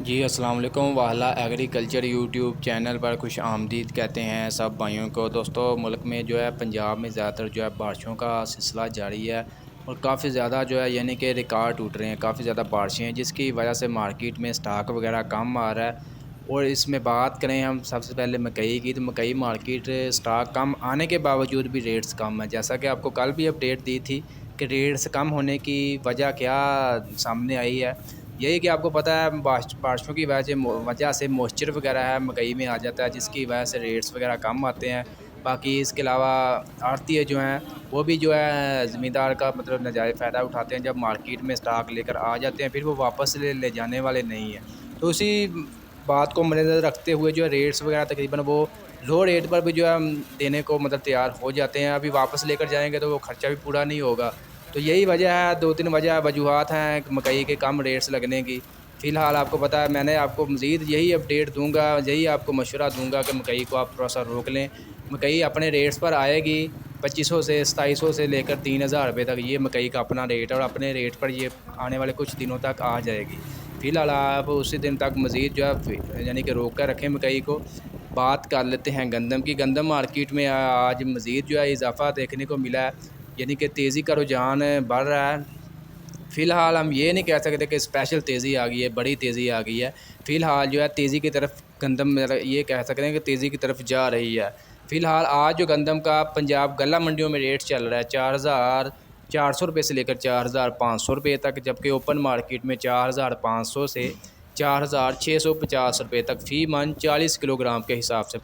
जी अस्सलाम वालेकुम। वाहला agriculture YouTube channel पर खुश आमदीद कहते हैं सब भाइयों को। दोस्तों, मुल्क में जो है पंजाब में ज़्यादातर जो है बारिशों का सिलसिला जारी है और काफ़ी ज़्यादा जो है यानी कि रिकॉर्ड टूट रहे हैं। काफ़ी ज़्यादा बारिशें हैं जिसकी वजह से मार्केट में स्टॉक वगैरह कम आ रहा है। और इसमें बात करें हम सबसे पहले मकई की, तो मकई मार्केट स्टॉक कम आने के बावजूद भी रेट्स कम है। जैसा कि आपको कल भी अपडेट दी थी कि रेट्स कम होने की वजह क्या सामने आई है। यही कि आपको पता है बारिशों की वजह से मॉइस्चर वगैरह है मकई में आ जाता है, जिसकी वजह से रेट्स वगैरह कम आते हैं। बाकी इसके अलावा आड़तिए जो हैं वो भी जो है ज़मींदार का मतलब नाजायज़ फ़ायदा उठाते हैं। जब मार्केट में स्टॉक लेकर आ जाते हैं फिर वो वापस ले जाने वाले नहीं हैं। तो उसी बात को मद्देनज़र रखते हुए जो है रेट्स वगैरह तकरीबन वो लो रेट पर भी जो है हम देने को मतलब तैयार हो जाते हैं। अभी वापस लेकर जाएँगे तो वो खर्चा भी पूरा नहीं होगा। तो यही वजह है, 2-3 वजूहत हैं मकई के कम रेट्स लगने की। फ़िलहाल आपको पता है, मैंने आपको मज़ीद यही अपडेट दूँगा, यही आपको मशवरा दूँगा कि मकई को आप थोड़ा-सा रोक लें। मकई अपने रेट्स पर आएगी, 2500 से 2700 से लेकर 3000 रुपए तक ये मकई का अपना रेट है और अपने रेट पर ये आने वाले कुछ दिनों तक आ जाएगी। फ़िलहाल आप उसी दिन तक मज़ीद जो है यानी कि रोक कर रखें मकई को। बात कर लेते हैं गंदम की। गंदम मार्केट में आज मज़ीद जो है इज़ाफ़ा देखने को मिला है, यानी कि तेज़ी का रुझान बढ़ रहा है। फ़िलहाल हम ये नहीं कह सकते कि स्पेशल तेज़ी आ गई है, बड़ी तेज़ी आ गई है। फ़िलहाल जो है तेज़ी की तरफ गंदम मतलब ये कह सकते हैं कि तेज़ी की तरफ जा रही है। फ़िलहाल आज जो गंदम का पंजाब गल्ला मंडियों में रेट चल रहा है 4400 रुपये से लेकर 4500 रुपये तक, जबकि ओपन मार्केट में 4500 से 4650 रुपये तक फ़ी मन 40 किलोग्राम के हिसाब से